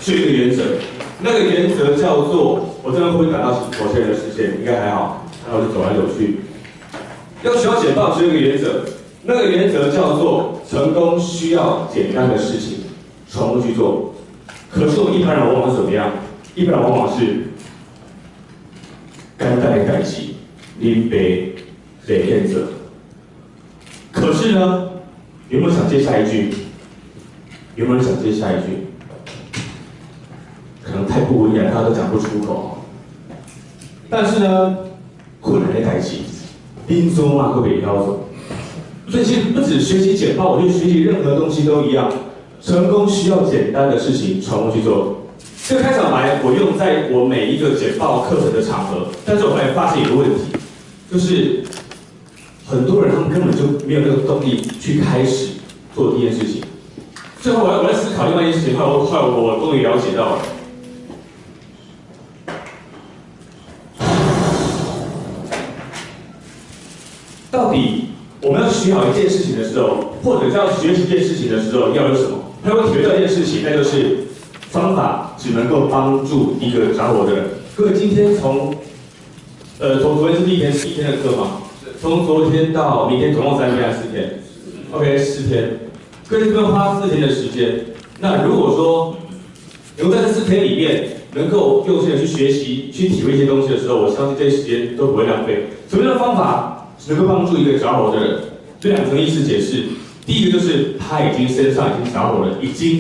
是一个原则，那个原则叫做，我这边会不会打到某些人的视线？应该还好，然后我就走来走去。要需要简报只有一个原则，那个原则叫做成功需要简单的事情重复去做。可是我们一般人往往是怎么样？一般人往往是简单的代志，林北累变者。可是呢，有没有想接下一句？有没有人想接下一句？可能太不文雅，大家都讲不出口。但是呢，困难的代志，兵中嘛会被挑走。所以其实不止学习简报，我觉得学习任何东西都一样。成功需要简单的事情重复去做。这个开场白我用在我每一个简报课程的场合，但是我后来发现一个问题，就是很多人他们根本就没有那个动力去开始做第一件事情。最后我在思考另外一件事情，后来我终于了解到了。到底我们要学好一件事情的时候，或者要学习一件事情的时候，要有什么？他会体会到一件事情，那就是方法只能够帮助一个找我的人。各位，今天从昨天是第一天的课吗？从昨天到明天总共3天还是4天 ？OK， 4天。各位这边花4天的时间。那如果说能够在这4天里面能够用心的去学习、去体会一些东西的时候，我相信这些时间都不会浪费。什么样的方法能够帮助一个着火的人？这2层意思解释。第一个就是他身上已经着火了，已经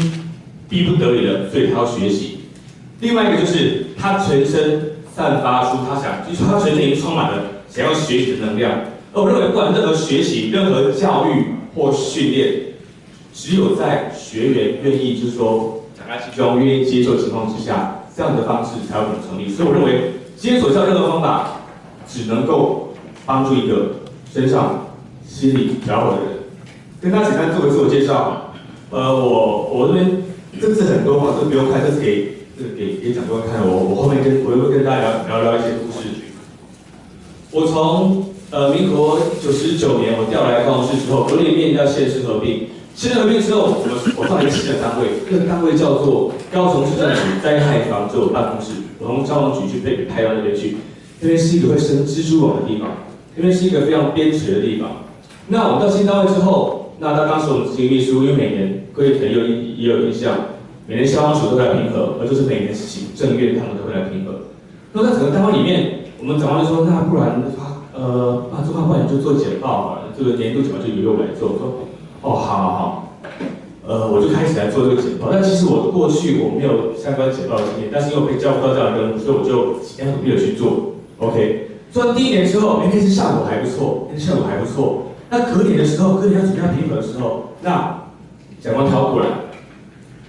逼不得已了，所以他要学习。另外一个就是他全身散发出就是他全身已经充满了想要学习的能量。而我认为，不管任何学习、任何教育或训练，只有在学员愿意，就是说打开心胸、愿意接受的情况之下，这样的方式才有可能成立。所以我认为，今天所教任何方法，只能够帮助一个身上心里着火的人。跟大家简单做个自我介绍。我这边这个是很多话，这不用看，这是给讲座看。我后面我会跟大家聊一些故事。我从民国99年我调来高雄市之后，隔年面临到县市合并。县市合并之后，我换了一个新的单位，这个单位叫做高雄市政府灾害防救办公室。我从消防局去被派到那边去，那边是一个会生蜘蛛网的地方，那边是一个非常边陲的地方。那我们到新单位之后。那当时我们执行秘书，因为每年各位可能也有印象，每年消防署都会来评核，而就是每年行政院他们都会来评核。那在整个单位里面，我们长官就说，那不然周汉不然就做简报好了，这个年度简报就由我来做。我说，哦，好，我就开始来做这个简报。但其实我过去我没有相关简报的经验，但是因为我被交付到这样的任务，所以我就尽量努力的去做。OK， 做完第1年之后，那次效果还不错，那隔年的时候，隔年要准备要评核的时候，那长官跳过来，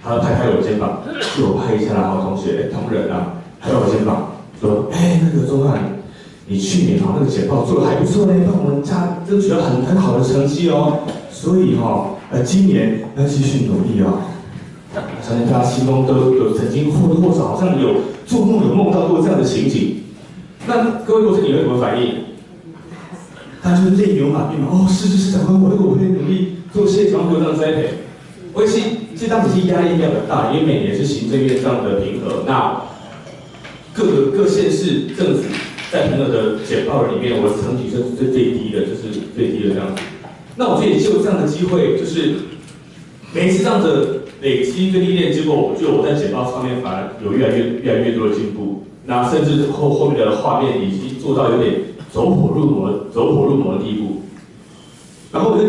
他拍我肩膀，就我拍一下啦，好同学，同仁啊，拍我肩膀，说，那个钟汉，你去年那个简报做得还不错呢，帮我们家争取了很好的成绩哦，所以今年要继续努力哦。相信大家心中都有曾经或多或少好像有梦到过这样的情景。那各位如果是你会怎么反应？他就是泪流满面嘛，是长官，我会努力做谢长官给我这样栽培。其实当时是压力比较大，因为每年是行政院这样的评核，那各县市政府在评核的简报里面，我的成绩是最低的，就是最低的这样子。那我也就这样的机会，就是每一次这样的累积跟历练，结果我觉得我在简报上面反而有越来越多的进步。那甚至后面的画面已经做到有点走火入魔的地步。然后我就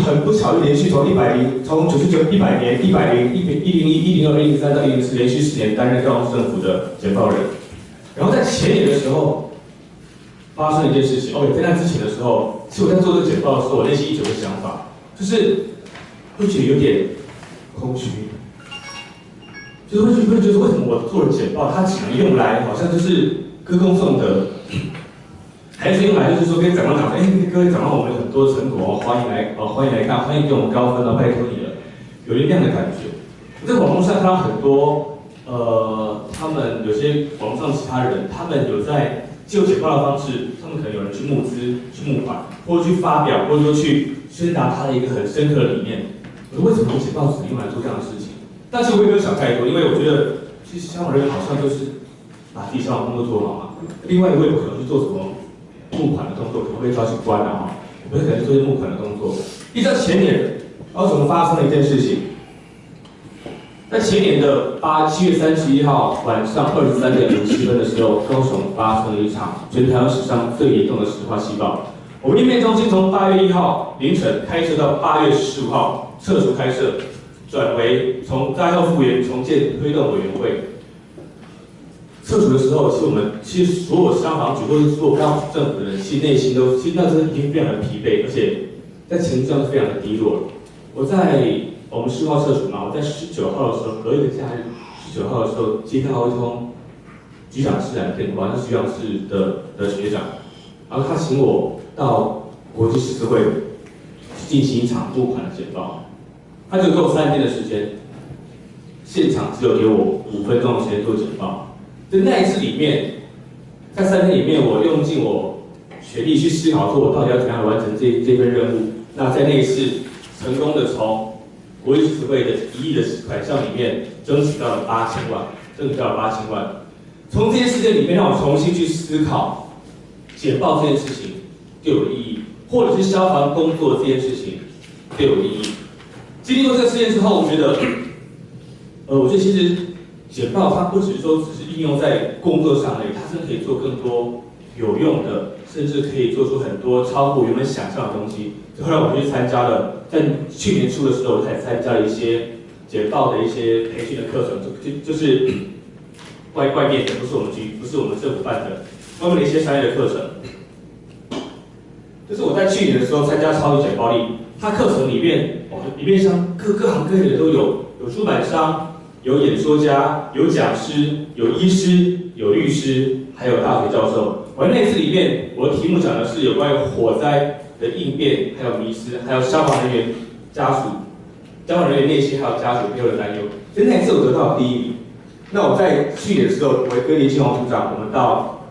很不巧，就连续从99、100年、101、102、103到104，连续4年担任高雄市政府的简报人。然后在前年的时候，发生了一件事情。在那之前的时候，其实我在做这个简报的时候，我内心一直有个想法，就是会觉得有点空虚。就是会觉得为什么我做的简报，它只能用来好像就是歌功颂德，还是用来就是说跟长官讲，各位长官，我们有很多成果，欢迎来看，欢迎给我们高分啊，拜托你了，有点那样的感觉。我在网络上看到很多他们有些网络上其他人，他们有在就简报的方式，他们可能有人去募资、去募款，或者去发表，或者说去宣达他的一个很深刻的理念。我说为什么简报只能用来做这样的事情？但是我也没有想太多，因为我觉得其实消防人员好像就是把自己消防工作做好嘛。另外一位不可能去做什么募款的动作，可能会抓去关的哈。我们可能做一些募款的动作。依照前年，高雄发生了一件事情，在前年的7月31号晚上23点57分的时候，高雄发生了一场全台湾史上最严重的石化气爆。我们应变中心从8月1号凌晨开设到8月15号撤除开设，转为从灾后复原重建推动委员会。撤除的时候，其实所有消防局或是所有高雄政府的人，其实内心都其实那时候已经非常的疲惫，而且在情绪上是非常的低落了。我们10号撤除嘛，我在19号的时候，隔一个假日，19号的时候接到一通局长室来的电话，那是局长室的学长，然后他请我到国际十字会进行一场募款的简报，他就给我3天的时间，现场只有给我5分钟的时间做简报。在那一次里面，在3天里面，我用尽我全力去思考，说我到底要怎样完成这份任务。那在那一次成功的从国际十字会的1亿的款项里面争取到了8000万，从这些事件里面让我重新去思考简报这件事情对我的意义，或者是消防工作这件事情对我的意义。经历过这个事件之后，我觉得其实简报它不只是应用在工作上而已，它真的可以做更多有用的，甚至可以做出很多超乎原本想象的东西。后来我去参加了，在去年初的时候，我才参加了一些简报的一些培训的课程，就是外面的，不是我们政府办的，外面的一些商业的课程。就是我在去年的时候参加超级简报力，它课程里面像各行各业的都有，有出版商，有演说家，有讲师，有医师，有律师，还有大学教授。我在那次里面，我的题目讲的是有关于火灾的应变，还有迷思，还有消防人员内心还有家属背后的担忧。所以那次我得到了第1名。那我在去年的时候，我跟林庆宏处长，我们到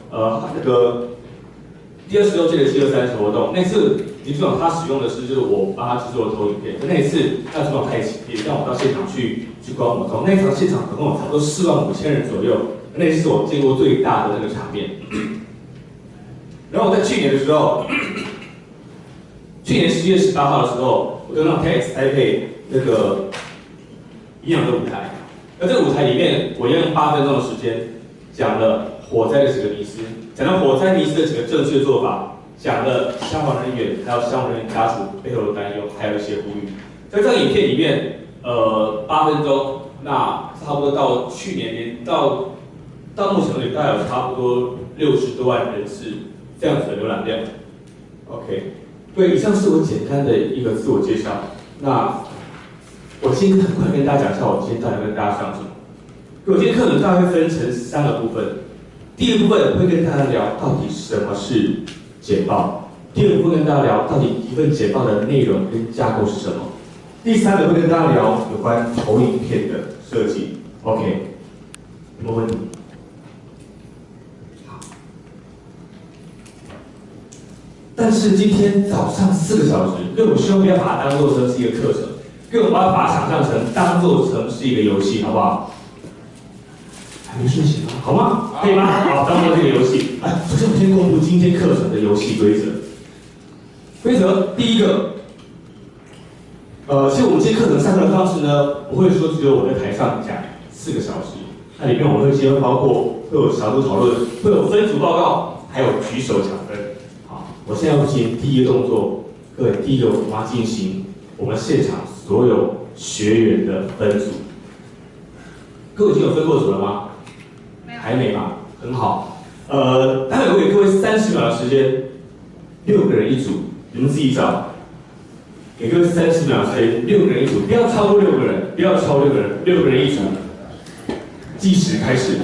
第26届的723活动。那次林处长他使用的是就是我帮他制作的投影片。那一次，那处长他也让我到现场去观摩。从那场现场总共有差不多45000人左右，那是我见过最大的那个场面。然后我在去年的时候，去年10月18号的时候，我就让 TEDx 台北那个营养的舞台。那这个舞台里面，我用8分钟的时间讲了火灾的几个迷思，讲了火灾迷思的几个正确做法，讲了消防人员还有消防人员家属背后的担忧，还有一些呼吁。在这个影片里面，8分钟，那差不多到去年到目前为止，大概有差不多60多万人次这样子的浏览量。OK， 对，以上是我简单的一个自我介绍。那我今天很快跟大家讲一下，我今天到底跟大家上什么。我今天课程大概会分成3个部分。第一个部分会跟大家聊到底什么是简报，第二个部分跟大家聊到底一份简报的内容跟架构是什么，第3个会跟大家聊有关投影片的设计。OK， 有没有问题？好。但是今天早上4个小时，因为我希望不要把它当做成是一个课程，因为我把它想象成当做成是一个游戏，好不好？还没睡醒吗？好吗？可以吗？好，当做这个游戏。首先我先公布今天课程的游戏规则。规则第一个，其实我们今天课程上课的方式呢，不会说只有我在台上讲4个小时，那里面我们会包括会有小组讨论，会有分组报告，还有举手抢分。好，我现在要进行第一个动作，各位，第一个我们要进行我们现场所有学员的分组。各位已经有分过组了吗？还没嘛，很好。待会我给各位30秒的时间，6个人一组，你们自己找。给各位30秒的时间，6个人一组，不要超过6个人，不要超过6个人，6个人一组。计时开始。